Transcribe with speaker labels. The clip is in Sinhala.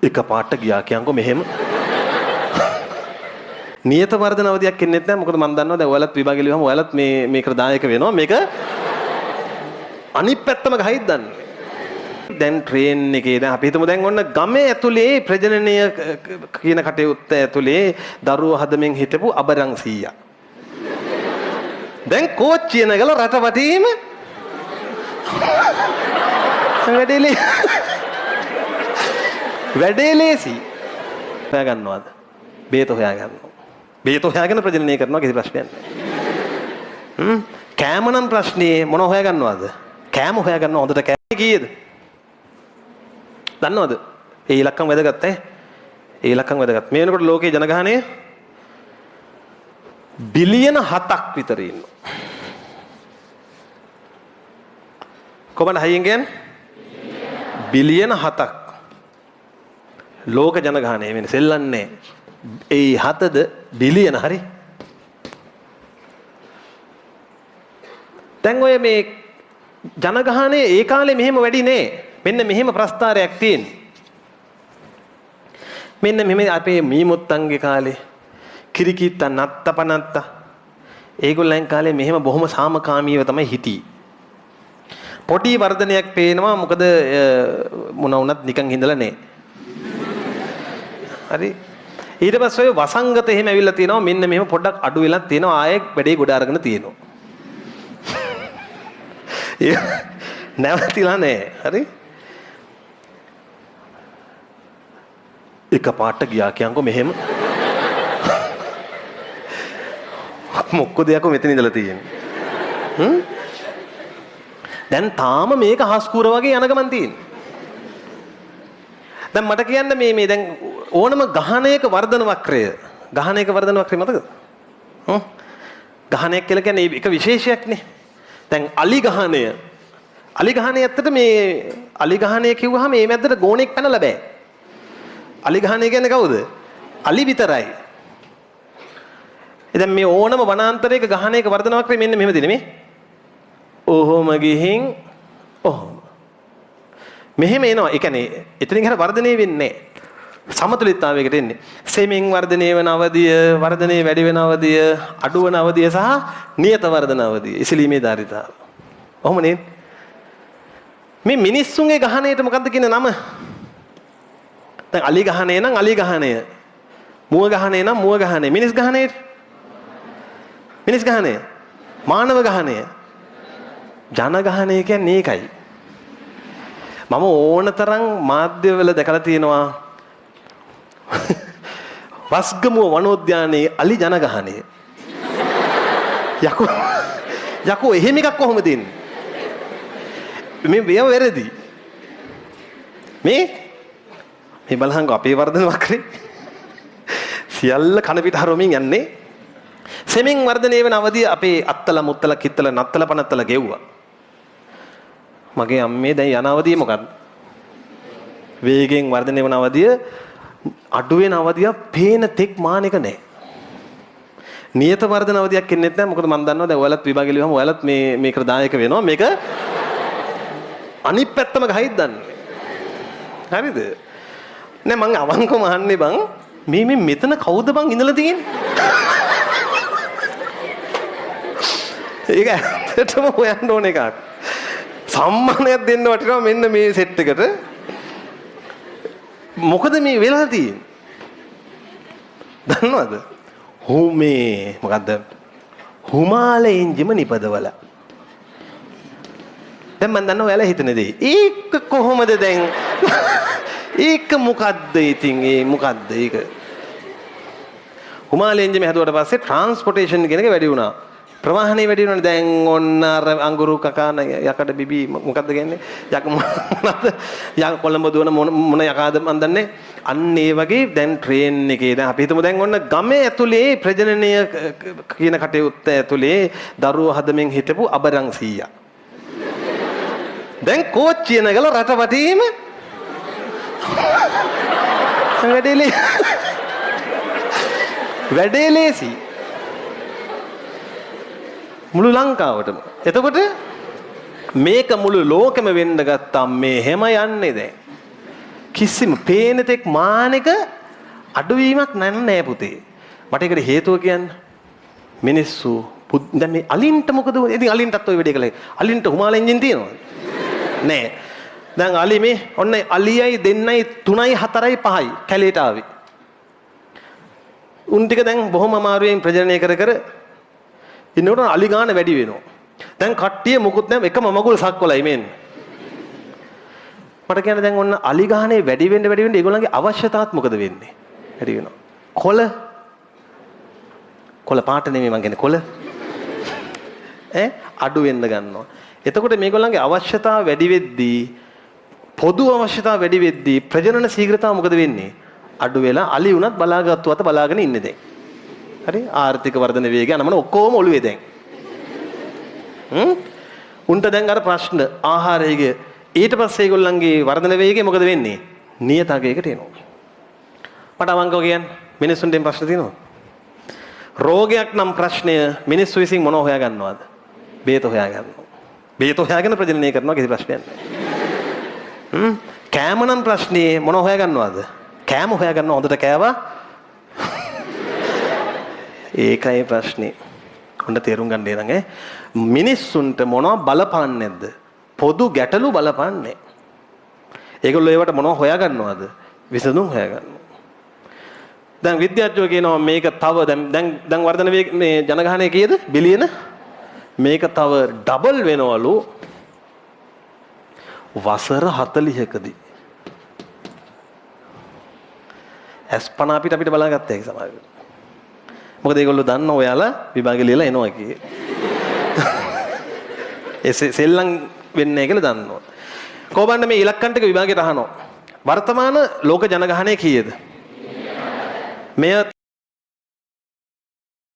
Speaker 1: එක පාට ගියා කියන්කො මෙහෙම. නියත වර්ධන අවධියක් එන්නේ නැහැ. මොකද මම දන්නවා දැන් ඔයාලත් විභාගෙ ලියවම ඔයාලත් මේකට දායක වෙනවා. මේක අනිත් පැත්තම ගහයිද දන්නේ. දැන් ට්‍රේන් එකේ දැන් අපි හිතමු දැන් ඔන්න ගමේ ඇතුලේ ප්‍රජනනය කියන කටයුත්ත ඇතුලේ දරුවෝ හදමින් හිටපු අබරං 100ක්. දැන් කෝච්චිය නැගලා රට වටේම වැඩේ ලේසි. හොයා ගන්නවද? බේත හොයා ගන්නවා. බේත හොයාගෙන ප්‍රජනනය කරනවා කිසි ප්‍රශ්නයක් නැහැ. කෑම නම් ප්‍රශ්නේ මොන හොයා ගන්නවද? කෑම හොයා ගන්නවා හොඳට කෑම කීයද? දන්නවද? ඒ ඉලක්කම් වැදගත් ඈ. ඒ ඉලක්කම් වැදගත්. මේ වෙනකොට ලෝකේ ජනගහනය බිලියන 7ක් විතර ඉන්නවා. කොහමද හයියෙන් කියන්නේ? බිලියන 7ක්. ලෝක ජනගහනය වෙන සෙල්ලන්නේ. ඒ 7ද බිලියන හරි. දැන් ඔය මේ ජනගහනය ඒ කාලේ මෙහෙම වැඩි නෑ. මෙන්න මෙහෙම ප්‍රස්තාරයක් තියෙන්නේ. මෙන්න මෙහෙම අපේ මීමුත්තන්ගේ කාලේ කිරිකිත්ත නත්තපනත්ත ඒගොල්ලන් කාලේ මෙහෙම බොහොම සාමකාමීව තමයි හිටියේ. පොටි වර්ධනයක් පේනවා මොකද මොන වුණත් නිකන් හිඳලා නෑ. හරි. ඊට පස්සේ ඔය වසංගත එහෙම ඇවිල්ලා තියෙනවා මෙන්න මෙහෙම පොඩ්ඩක් අඩු වෙලා තියෙනවා ආයෙ වැඩේ ගොඩ අරගෙන තියෙනවා. නැවතිලා නෑ. හරි. එක පාට ගියා කියන්කො මෙහෙම. මොකද යකෝ මෙතන ඉඳලා තියෙන්නේ. දැන් තාම මේක හස්කුර වගේ යන ගමන් තියෙන්නේ. දැන් මට කියන්න මේ දැන් ඕනම ගහණයක වර්ධන වක්‍රය මතකද? ගහණයක් කියලා කියන්නේ ඒක විශේෂයක්නේ. දැන් අලි ගහණය ඇත්තට මේ අලි ගහණය කිව්වහම මේ මැද්දට ගෝණෙක් පැනලා බෑ. අලි ගහණය කියන්නේ කවුද? අලි විතරයි. දැන් මේ ඕනම වනාන්තරයක ගහණයක වර්ධන වක්‍රය මෙන්න මෙහෙම තියෙන්නේ මේ. ඔහොම ගිහින් ඔහොම. මෙහෙම එනවා. ඒ කියන්නේ එතනින් හර වර්ධනය වෙන්නේ නැහැ. සමතුලිතතාවයකට එන්නේ. සෙමින් වර්ධනය වෙන අවධිය, වර්ධනය වැඩි වෙන අවධිය, අඩු වෙන අවධිය සහ නියත වර්ධන අවධිය. ඉසිලීමේ ධාරිතාව. ඔහොම නේද? මේ මිනිස්සුන්ගේ ගහණයට මොකද්ද කියන නම? දැන් අලි ගහණය නම් අලි ගහණය. මුව ගහණය නම් මුව ගහණය. මිනිස් ගහණයට? මිනිස් ගහණය. මානව ගහණය. ජන ගහණය කියන්නේ ඒකයි. මම ඕනතරම් මාධ්‍යවල දැකලා තියෙනවා වස්ගමුව වනෝද්‍යානයේ අලි ජනගහනය. යකෝ එහෙම එකක් කොහොමද දෙන්නේ? මේ වැරදි. මේ බලහංග අපේ වර්ධන වක්‍රේ සියල්ල කන පිට හරවමින් යන්නේ. සෙමින් වර්ධනය වෙන අවධිය අපේ අත්තල මුත්තල කිත්තල නත්තල පනත්තල ගෙව්වා. මගේ අම්මේ දැන් යන අවධිය මොකද්ද? වේගෙන් වර්ධනය වෙන අවධිය අඩු වෙන අවධිය පේන තෙක් මානෙක නැහැ. නියත වර්ධන අවධියක් එන්නේ නැහැ. මොකද මම දන්නවා දැන් ඔයාලත් විභාගෙ ලියවම ඔයාලත් මේකට දායක වෙනවා. මේක අනිත් පැත්තම ගහයිද දන්නේ. හරිද? නෑ මං අවංකවම අහන්නේ බං මේ මෙතන කවුද බං ඉඳලා තියෙන්නේ? ඒක ඇත්තටම හොයන්න ඕන එකක්. සම්මානයක් දෙන්න වටිනවා මෙන්න මේ සෙට් එකට. මොකද මේ වෙලා තියෙන්නේ? දන්නවද? මේ මොකද්ද? හුමාලයෙන්ජම නිපදවල. දැන් මම දන්නවා ඔයාලා හිතන දේ. ඒක කොහොමද දැන්? ඒක මොකද්ද ඉතින් මොකද්ද ඒක? හුමාලයෙන්ජම හැදුවට පස්සේ ට්‍රාන්ස්පෝර්ටේෂන් කියන එක වැඩි වුණා. ප්‍රවාහණය වැඩි වෙනවනේ. දැන් ඔන්න අර අඟුරු කකාන යකඩ බිබී මොකද්ද කියන්නේ? යක මොනවද? යක කොළඹ දුවන මොන යකාද මන් දන්නේ. අන්න ඒ වගේ දැන් ට්‍රේන් එකේ දැන් අපි හිතමු දැන් ඔන්න ගමේ ඇතුලේ ප්‍රජනනය කියන කටයුත්ත ඇතුලේ දරුවෝ හදමින් හිටපු අබරං 100ක්. දැන් කෝච්චිය නැගලා රට වටේම වැඩේ ලේසි. මුළු ලංකාවටම. එතකොට මේක මුළු ලෝකෙම වෙන්න ගත්තා මේ හැම යන්නේ දැන්. කිසිම පේන තෙක් මානෙක අඩුවීමක් නෑ පුතේ. මට ඒකට හේතුව කියන්න. මිනිස්සු දැන් මේ අලින්ට මොකද උනේ? ඉතින් අලින්ටත් ওই වැඩේ කළේ. අලින්ට හුමාල එන්ජින් තියෙනවද? නෑ. දැන් අලි මේ ඔන්න අලියයි දෙන්නයි 3යි 4යි 5යි කැලේට ආවේ. උන් ටික දැන් බොහොම අමාරුවෙන් ප්‍රජනනය කර ඉන්නකොට අලි ගාන වැඩි වෙනවා. දැන් කට්ටිය මොකුත් නැම එකම මගුල් සක්වලයි මෙන්න. මට කියන්න දැන් ඔන්න අලි ගානේ වැඩි වෙන්න ඒගොල්ලන්ගේ අවශ්‍යතාවත් මොකද වෙන්නේ? වැඩි වෙනවා. කොළ පාට නෙමෙයි මං කියන්නේ කොළ. අඩු වෙන්න ගන්නවා. එතකොට මේගොල්ලන්ගේ අවශ්‍යතාව වැඩි වෙද්දී පොදු අවශ්‍යතාව වැඩි වෙද්දී ප්‍රජනන ශීඝ්‍රතාව මොකද වෙන්නේ? අඩු වෙලා අලි උනත් බලාගත්තු අත බලාගෙන ඉන්නේ දැන්. හරි? ආර්ථික වර්ධන වේගය නමන ඔක්කොම ඔළුවේ දැන්. උන්ට දැන් අර ප්‍රශ්න ආහාරයේ ඊට පස්සේ ඒගොල්ලන්ගේ වර්ධන වේගය මොකද වෙන්නේ? නියතගයකට එනවා. මට අවංකව කියන්න මිනිස්සුන්ගෙන් ප්‍රශ්න තියෙනවා. රෝගයක් නම් ප්‍රශ්නය මිනිස්සු විසින් මොනව හොයා ගන්නවද? බේත හොයා ගන්නවා. බේත හොයාගෙන ප්‍රජනනය කරනවා කිසි ප්‍රශ්නයක් නැහැ. කෑම නම් ප්‍රශ්නේ මොනව හොයා ගන්නවද? කෑම හොයා ගන්නවා හොඳට කෑවා. ඒකයි ප්‍රශ්නේ. හොඳ තේරුම් ගන්න නේද? මිනිස්සුන්ට මොනව බලපාන්නේ නැද්ද? පොදු ගැටලු බලපාන්නේ. ඒගොල්ලෝ ඒවට මොනව හොයා ගන්නවද? විසඳුම් හොයා ගන්නවා. දැන් විද්‍යාඥයෝ කියනවා මේක තව දැන් වර්ධන වේග මේ ජනගහනය කීයද? බිලියන මේක තව ඩබල් වෙනවලු වසර 40කදී. ඇස්පන අපිට බලාගත්තා ඒක සමහරවිට. මොකද ඒගොල්ලෝ දන්න ඔයාලා විභාගෙ ලියලා එනවා කියේ. ඒ සෙල්ලම් වෙන්නේ නැහැ කියලා දන්නවා. කොහොමද මේ ඉලක්කම් ටික විභාගෙට අහනවා. වර්තමාන ලෝක ජනගහනය කීයද? මෙය